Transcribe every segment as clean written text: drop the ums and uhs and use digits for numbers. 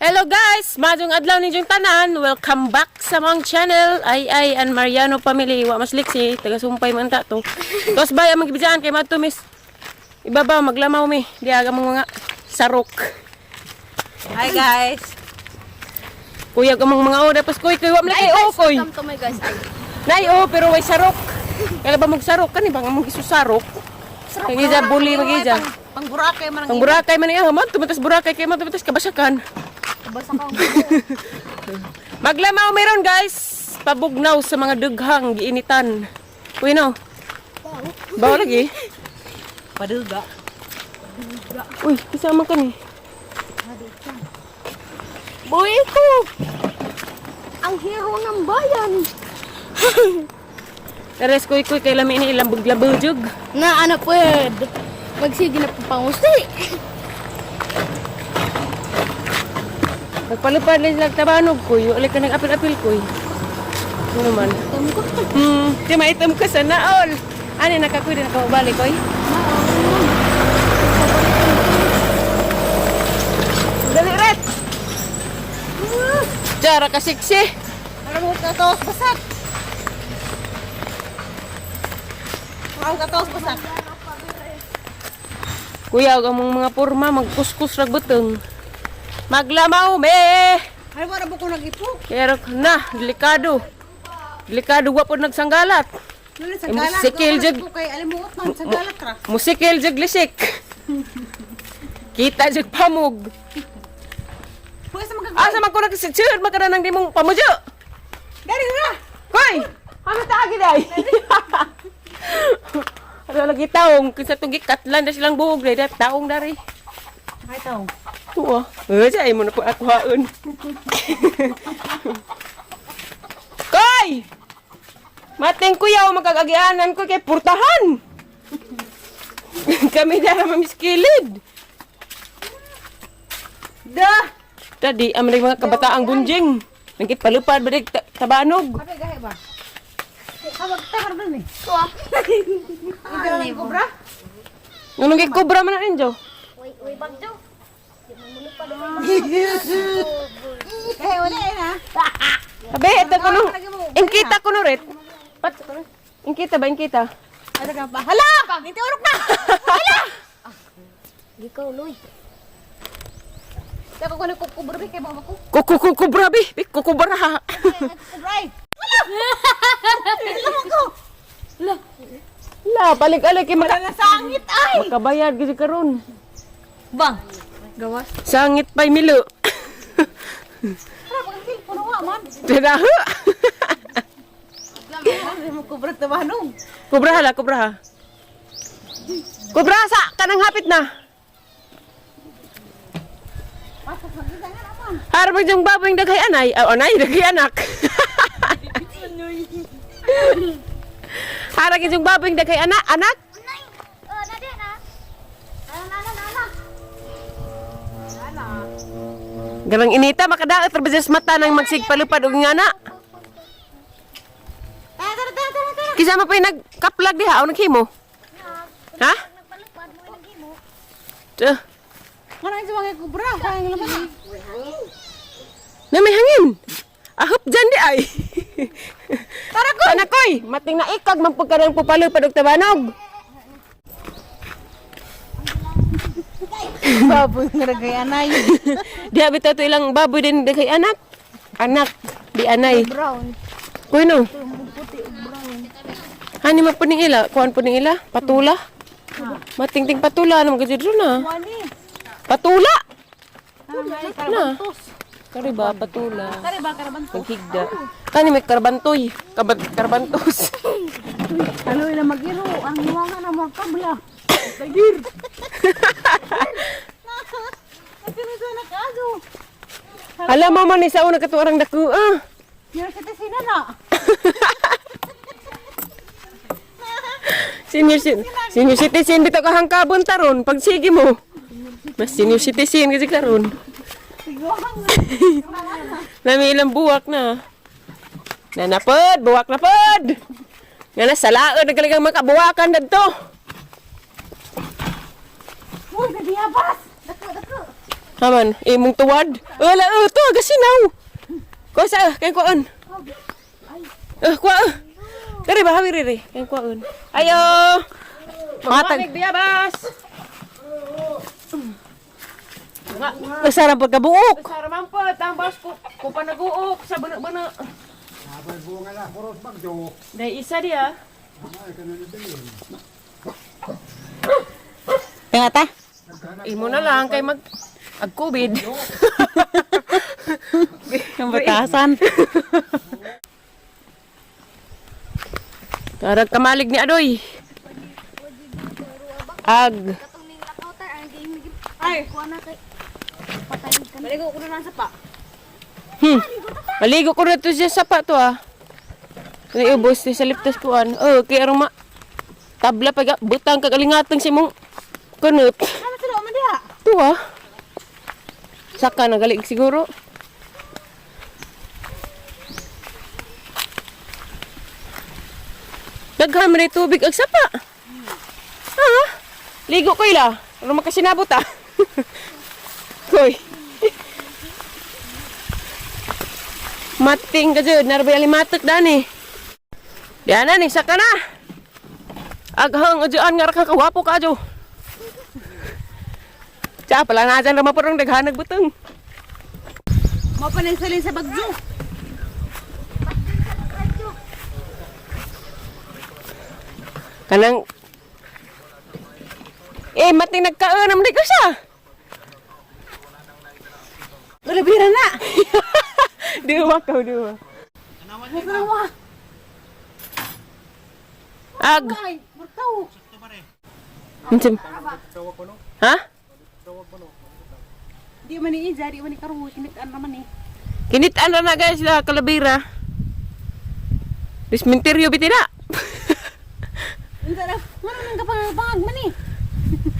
Hello guys, madung adlaw ninyong tanan. Welcome back sa mong channel. Ay and Mariano family. Wa mas liksi, taga sumpay man ta to. Tos bay ang magibijaan kay madto miss. Ibabaw maglamaw mi. Di aga mga sarok. Hi guys. Kuya gamang mga oda pas koy wa man kay koy. Welcome to my guys. Nay pero way sarok. Kaya ba mong sarok kani bang mong isusarok? Kaya ja buli magija. Pang Boracay man Ang Boracay man iya man tumatas Boracay kay man tumatas kabasakan. basa ka. Maglamaw meron guys. Pabugnaw sa mga dughang giinitan. Uy no. Bawa lagi. Paduga. Uy, isama ka ni. Boy ko. Ang hero ng bayan. Teres kuy kay lami ini ilang buglabujug. Na ano pwed. Magsige na pangusti. Nagpalupad lang silang tabanog kuy. Wala ka nag-apil-apil kuy. Ano naman? Di maitam ka sa naol. Ano nakakuy din ako balik kuy? Dali ret! Jara ka siksi. Alam mo katos basat. Ang katos basat. Kuya, ang mga porma, magkuskus rag buteng. Maglamaw, be! Ay wala po ko nag-ipok. Pero na, delikado. Delikado wa po nagsanggalat. Nulit sa Eh, galat. musikil jud. Kay alimuot man sa galat ra. Musikil jag lisik. Kita jag pamug. Pwes magag. Asa man ko nagsitsud, magkaranang di mong pamujo. Dari ra. Koy! Ano taagi day? Ano lagi taong, kinsa itong gikatlan na silang buhog day, taong dari. Ay taw. Oo. Siya mo na po ako haon. Koy! Mating kuya, magkagagianan ko kay purtahan. Kami na naman miskilid. Da. Tadi, aming mga kabataang gunjing. Nagkit palupad ba tabanog. Apa gahe ba? Hawag tahar dun eh. Tuwa. Ito na yung kubra? Ngunong kikubra man na Enjo. Uy, bagjo. Eh, wala eh na. Sabi, ito ko nung, ingkita ko nung ret. Ingkita ba, ingkita? Ada ka pa? Hala! Hindi urok na! Hala! Ikaw, Loy. Kaya ko kunin kubra kay mama ko. Kukubra, bi. Kukubra. Kubra eh. Hala ko! La, balik-alik kay Wala na sangit ay! makabayad gid karon. Bang! Gawas. Sangit pa'y milo. Hala, pagkakil po nawa man. Tinaho. Ano mo kubra tabanong? Kubra hala, kubra ha. Kubra sa kanang hapit na. Pasok na kita nga naman. Harap yung baboy yung daghay anay. Anay, daghay anak. Harap yung baboy yung daghay anak. Anak. Nadi na. Nana. Ganang inita, makadaot. Trabasas mata ng magsigpalupad o nga na. Tara. Kisama pa yung nagkaplag diha o naghimo. Ha? Nagpalupad mo lagi mo. Tuh. Mana yung mga kubra? Kaya yung laman. Na may hangin. Ahop dyan di ay. Tara ko! Panakoy, mating na ikag mampagkarang pupalupad o tabanog. Baboy nga nagay anay. Di habit ito ilang baboy din daghay anak. Anak, di anay. Brown. Kuy no. Hani man puning ila, kuan puning ila, patula. Matingting patula ano magajud na. Wani. Patula. Ay, karabantos. Kari ba patula. Kari ba karabantos? Paghigda. Kani may karbantoy, karbantos. Ano na magiro? Ang mga na mga kabla. Tagir. Ito na nakago. Alam mo man ni sa una katuarang dako ah. Yan kita sinana. Senior citizen bitaw ka hangkabon taron pag sige mo. Mas senior citizen kasi karon. Nami ilang buwak na. Nanapod, buwak na pod. Nga na salaod nagkaligang makabuwakan dadto. Uy, nagiyabas. Dako. Haman, imong tuwad. Wala, to, gasinaw. Kuha sa, kay kuhaan. Kuha. Dari bahawi riri, kay kuhaan. Ayo. Matag. Biyabas. Masarap pagkabuok. Sara mampot, ang bas ko panaguok sa bana-bana. Abay bunga na, puros bagyo. Dahil isa dia. Ay, kanina din. Yang ata? Imo na lang kay ag-COVID. Yung batasan. Karag kamalig ni Adoy. Ag. Katong ning lakautar ang game ni. Ay, kuha na kay patayin ka. Maligo ko na sa pa. Maligo ko na to siya sapa to ah. Naibos ni sa liptas kuan. Oh, kay aroma. Tabla pa butang kagalingatang si mong kunot. Ano sila man diha? To ah. Saka nagalig siguro. Daghan man ni tubig ag sapa. Ha? Ligo ko ila. Ano makasinabot ah. Koy. Mating ka dyan. Narabay alimatok dani. Diyan na ni. Saka na. Aghang adyan nga raka kawapo ka dyan. Tiya pala na dyan rama parang daghanag butang. Mapaninsalin sa bagyo. Kanang mating nagkaanam di ka siya. Galabira na. Duwa ka, duwa. Dalawa. Ag. Ay, martaw. Minsan. Ha? Di man ni Iza, di man ni Karuwi, kinitaan naman eh. Kinitaan na guys la kalabira. Dismenteryo bitina. Hindi na, ano nang kapangag man eh.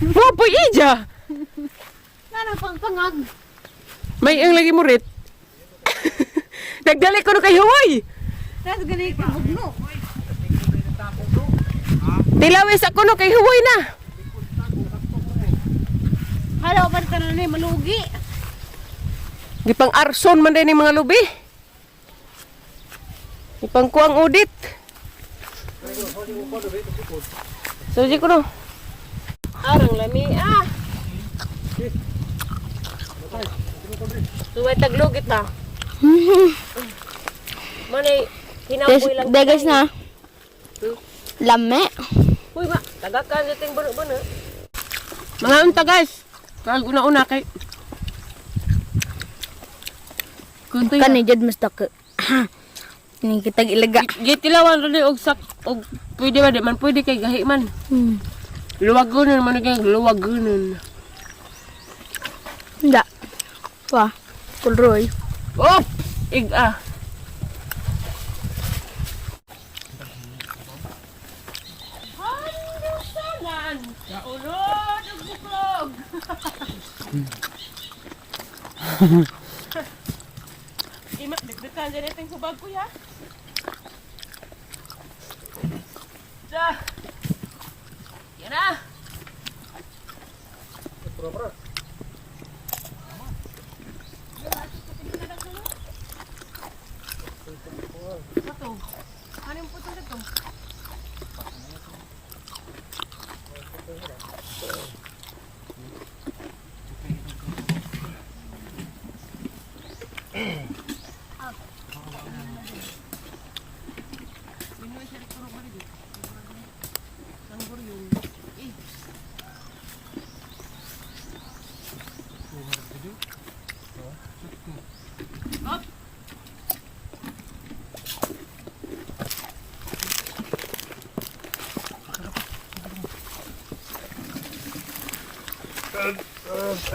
Mo po ija. Ano pangpangag. May ang lagi mo rit. Nagdali ko no kay Huway. Tapos ganit ka bugno. Tilawis ako no kay Huway na. Hala, pa rin na malugi. Gipang arson man din yung mga lubi. Gipang kuang udit. Suji ko no. Arang lami ah. Suway taglugit na. Manay hinaboy lang. Degas na. Lame. Uy ba, tagakan natin bano-bano. Mga unta guys. Kag una-una kay kuntoy. Kani jud masta ka. Ini kita ilaga. Gitilawan ron og sak og pwede ba di man pwede kay gahi man. Luwagonon man kay luwagonon. Nda. Wah. Kulroy. Oh, ig-ah. Handusanan. Kaulod og buklog. Imak dagdagan dyan itong subag ko ya. Da. Yan na. Anong puto na ito?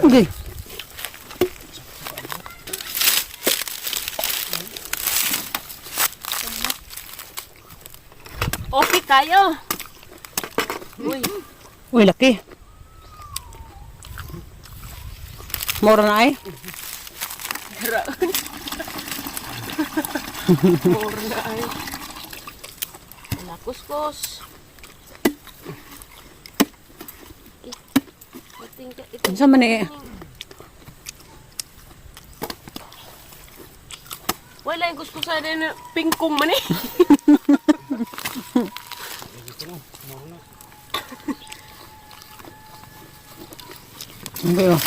Okay. Okay kayo. Uy. Uy, laki. Mura na ay. Mura na ay. Kuskus. Sa man eh. Wala yung kuskusan na pingkong man eh. Hindi oh.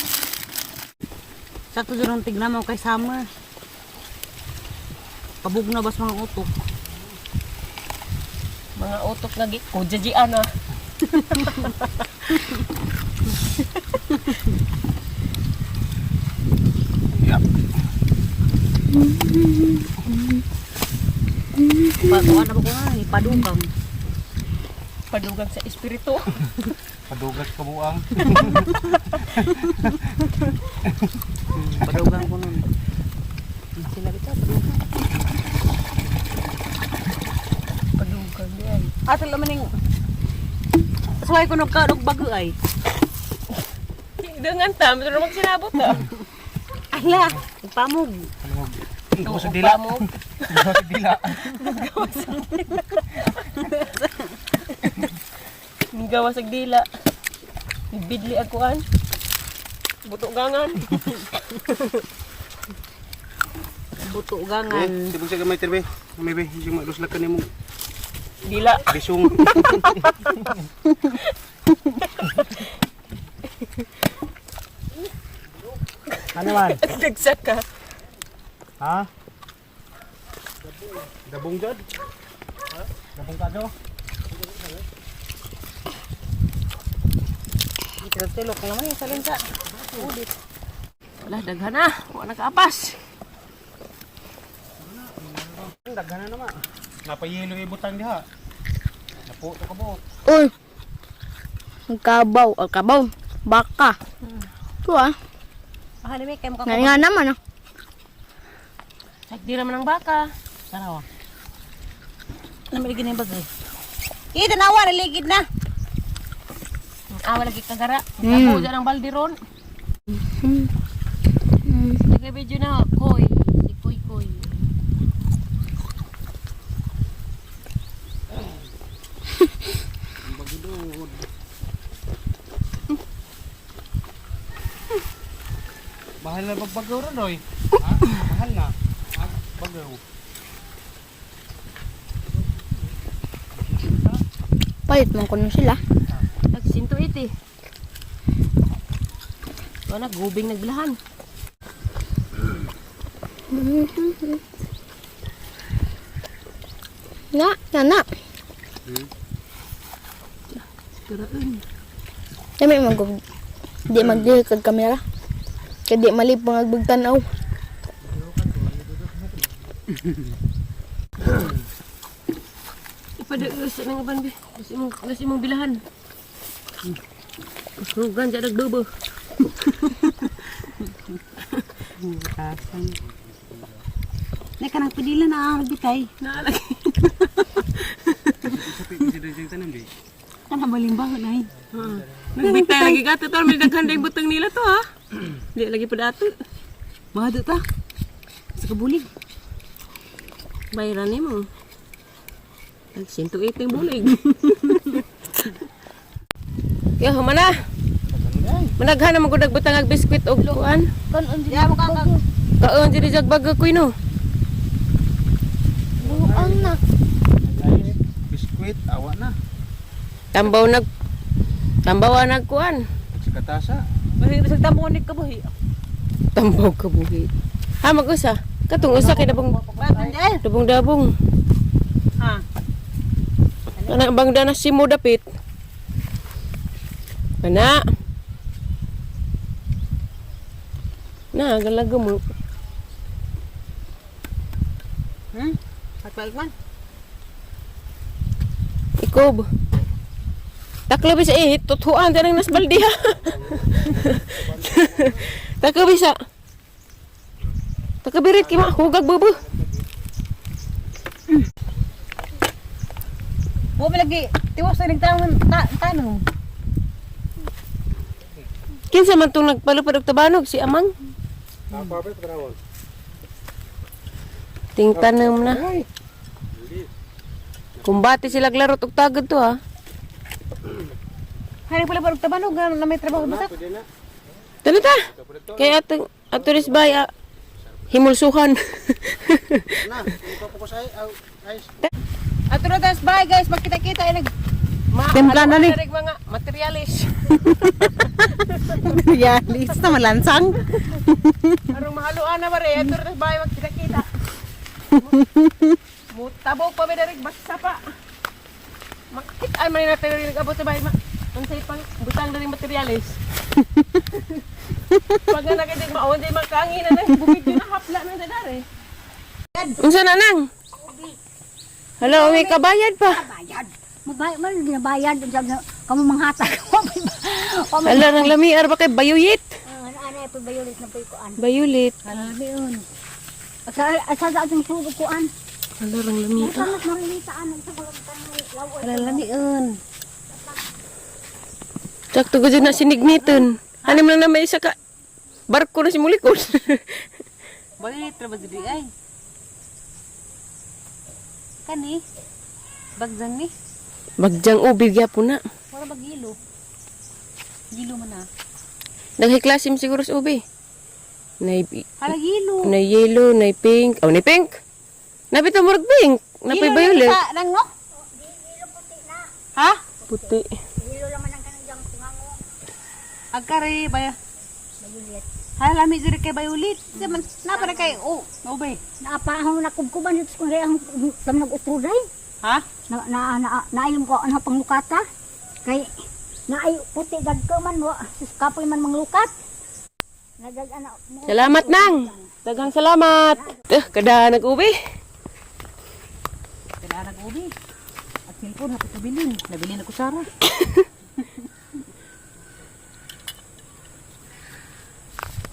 Sa to dyan tignan mo kay Summer. Kabog na bas mga utok. Mga utok lagi. Kujajian ah. Patuan na ba ko nga, ipadungkang. Padugang sa espiritu. Padugat ka buang. Padungkang ko nun. Sila bitaw, padungkang. Padugang yan. Atal naman yung... Suway ko nagbago ay. Dengan tam, pero magsinabot ah. Ala, nagpamog. Gawa sa dila. Pamog. Gawa sa dila. Gawa sa dila. Bidli akuan. Buto gangan. Buto gangan. Sibog sa gamay terbe. May be, yung maluslakan ni mo. Dila. Bisong. Ano man? Dagsak ka. Ha? Dabong jod? Dabong ka do? Tilok-tilok lang naman yung salinsa. Udit. Wala, daghan na. Huwag nakaapas. Daghan na naman. Napayelo ibutang diha. Napo to kabot. Uy. Ang kabaw. Ang kabaw. Baka. Ito ah. Ah, limik kayo mukha Nga naman ah. Sakdi naman ang baka. Sana wa. Ano maligid na yung bagay? Ito nawa, naligid na. Awa lagi kagara. Ako dyan ang baldiron. Nag-video na koy. Si koy. Mahal na bagbagaw ron, Roy. Ha? Mahal na. Bagaw. Palit man ko nun sila. Nagsinto iti. Ito na, gubing nagbilahan. Na. Karaan. Dami di magdihil kag kamera. Kaya di malipong agbagtanaw. Ipadagos na nga banbi. Kasi mong bilahan. Sugan dyan nagdobo. Kasan. Nek ka nang pidila na nagbitay. Naalagi. Sabi ko si Dajang tanam, be. Kana balimbang na eh. Nagbitay lagi gato to. May daghan yung butang nila to ha. Di lagi pa dato. Mahado ta. Sa kabulig. Bayaran mo. Nagsinto ito yung bulig. Kaya humana. Managhan naman ko nagbutang ag biskwit o kuan. Ya mo kang Kaon diri jag baga ko no. Buang na. Biskwit, awa na. Tambawa nagkuan. Sa katasa. Basi sa tamonik ka buhi. Tambaw ka buhi. Ha mag-usa. Katong usa kay dabong dabong. Ha. Anak bang dana si mo dapit. Kana. Na galago mo. Patbalik man. Ikob. Taklo bisa tutuan tanang nas baldi ha. Taklo bisa. Takabirit ki ma hugag bubu. Mo lagi tiwas sa tanong tanong. Kinsa man tong nagpalupad og tabanog si Amang? Apa ba trawon? Ting tanem na. Kumbati sila glarot og tagod to ha. Hari pala barog tabanog na may trabaho basak. Tana ta. Kay atong aturis bay himulsuhan. Na, ito po sa guys. Ato na tas bye guys, magkita-kita ay Timpla na ni. mga materialis. Yalis na malansang. Arong mahaluan na bare, ato na tas bye, magkita-kita. Mutabog pa ba darig basta pa. Makitaan man natin rin nag-abot sa bahay ma. Unsay pang butang na rin materialis. Pag nga nakidig maon di makangin na bukid yun na hapla na sa dare. Unsa na nang? Hello, may kabayad pa. Bayad. Mabayad man ginabayad kamu manghatag. Hala nang lamiar ba kay bayuyit? Ano ay pabayulit na paykuan. Bayulit. Alabi yun. Asa sa ating sugo kuan. Hala nang lamiar. Kamat marilitaan sa kulang tanay lawa. Alalani yun. Sakto ko dyan na sinigniton. Halim lang na may isa ka. Barko na si Mulikod. Balit ra ba diri ay? Kani? Bagdang ni? Bagjang ubig yapon na. Wala ba gilo? Gilo man na. Naghiklasim siguro sa ubi. Nay Hala gilo. yellow, nay pink. Oh, nay pink. Napita murag pink. Napay violet. Nang no? Ha? Puti. Hilo naman ang kanang tungango. Agkari baya. Bayulit. Hala lami diri kay bayulit. Saman na para kay obay. Naapahang nakubkuban dito kung reyang tam nag-utruday. Ha? Naayong ko ano panglukata. Kay naay puti gagko man mo. Sus kapoy man manglukat. Nagag ana mo. Salamat nang. Daghang salamat. Kada nag-ubi. Kailangan nag-ubi. At cellphone hapit bilin. Nabilin ako Sara.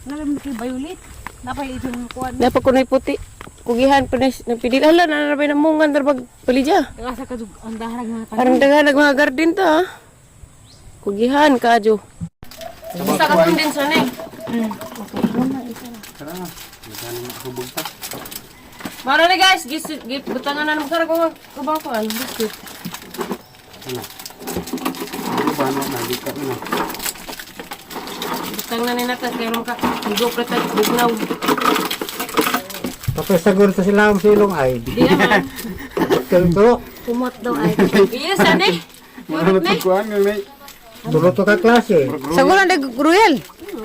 Nalam kay bayulit. Napay itong kuan. Napa ko nay puti. Kugihan pa na pidil. Hala na nabay na mungan darbag palidya. Asa ka ang daharag nga pa. Parang daghan mga garden to ha. Kugihan kaadyo. Basta ka din sa ni. Tara na. Magkano hubog pa. Mara ni guys, butangan na ng karag ko kubang ko ano biscuit. Ano? Ano ba ano na dito na? Butang na ni natas kay ron ka. Igo preta bugnaw. Tapos siguro to sila ang silong ay. Di naman. Kalbo. Kumot daw ay. Iya sa ni. Ano to kuan ni? Dulu to ka klase. Sagulan de Gruel.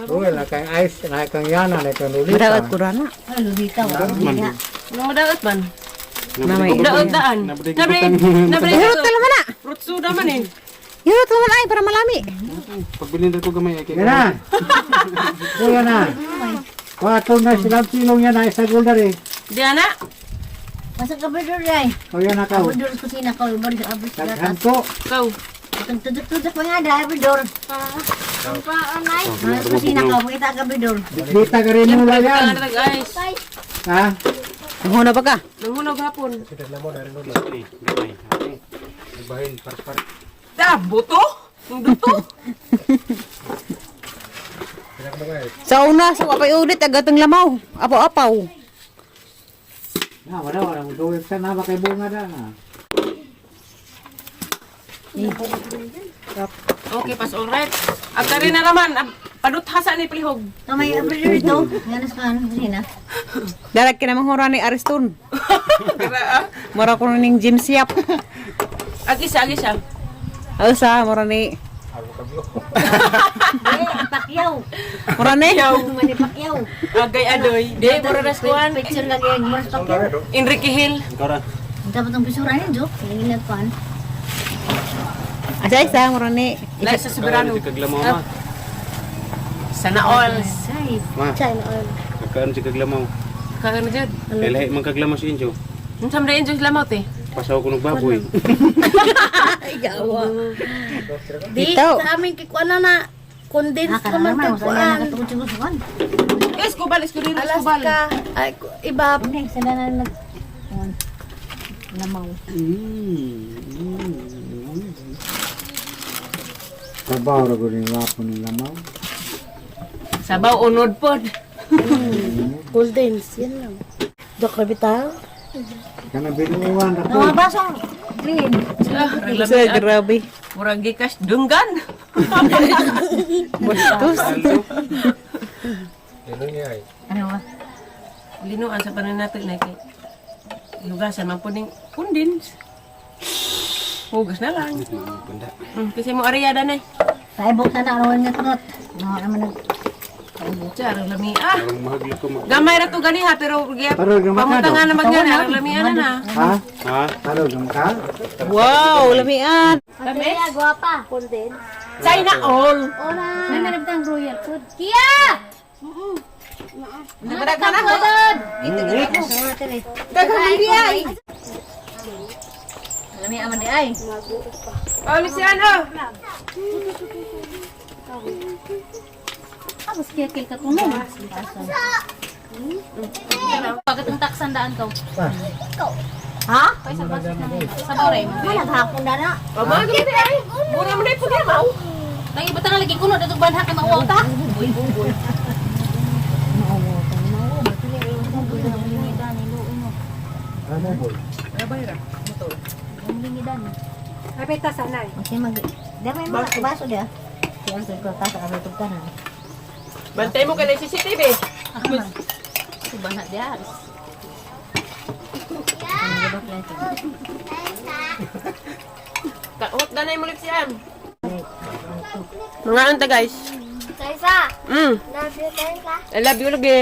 Ruel na kang ice, na kang yana, na kang lulita. Madagat ko rana. Ano dito wa. Nang madaot man. Namay. Daot daan. Nabre. Hirot ka naman na. Fruit soda man eh. Hirot naman ay para malami. Pagbilin ko gamay kay. Yan na. Kuya na. Wato na silang silong yan na isa gulda rin. Diana. Masa ka bidor ay. Kuya na ka. Bidor ko sina ka bidor ka abis ka. Daghan ko. Kau. Itong tudok-tudok pa nga dahil bidor. Ang paanay. Mas kusina ka, makita ka bidor. Kita ka rin mula yan. Nang guys. Ha? Huna ba ka? Nangunog hapon. Bahin par. Da, buto? Yung duto? Sa una, sa kapay ulit, agatang lamaw. Apaw-apaw. Na, wala. Duwag sa na, bakay bunga na. Okay, pas alright. Agka rin na naman. Paduthasa ni Plihog. Kamay ang bidor ito. Ganas ka ano kusina. Dalag ka namang hura ni Ariston. Mura ko ning gym siap. Agisa. Asa, mura ni. Pakyaw. Mura ni. Mani pakyaw. Agay adoy. Di, mura na skuhan. Picture lagi ang mas pakyaw. Enrique Hill. Kara. Dapat ang pisuran yun, Jo. Hingilag pan. Asa isa, mura ni. Lai sa Soberano. Kaglamaw ma. Sana all. Say. Ma. China oil. Kakaan si kaglamaw. Kagano dyan. Kay lahi man kaglamaw si Injo. Ang samdayin dyan sila maute. Pasaw ko ng baboy. Ay, gawa. Di, Ito. sa amin kikuan na condense ka man kikuan. Nakatungod-tungod. Eskubal, eskudin, Alas eskubal. ka. Ay, iba. Hindi, sila na nag... Lamaw. Trabaho na ko rin wapo ng lamaw. Sabaw, unod pod. Condense, yan lang. Dok, bitaw. Kana binuwan na ko. Mga basong green. Sa grabe. Murag gikas dunggan. Bastos. Ano ba? linuan sa panin natin na kay hugasan man puding pundin. Hugas na lang. Bunda. Kasi mo ariada na. Kaibok na naroon nga tunot. Mga naman nag... Char, lami ah. Ang mahagli ko mo. Gamay ra to gani ha pero Pero gamakado. pamutangan na magyan ang lamian na. Ha? Ha? Ano, gamaka? Wow, lamian. Kami? Guwapa. Pundin. China all. Ola. May manabdang royal food. Kia! Nagdaghan ako. Daghang di ay. Lami aman di ay. Paulit si ano? Tapos kikil ka kuno. Pagkat ang taksandaan ko. Ha? Sa bore mo. Wala hapon na na. Mama, gani ay. Mura mo na po di mau. Nang iba nga lagi kuno dato banha ka mauwaw ta. Ano, boy? Kapita sanay. Okay mag. Damay mo baso dia. Siya sa ko ta sa abot ka na. Bantay mo kay CCTV. Si banha dia. Kaot na na mo ulit siyan. Mga anta guys. Kaisa, Mm. love you, Kaisa. I love you lagi.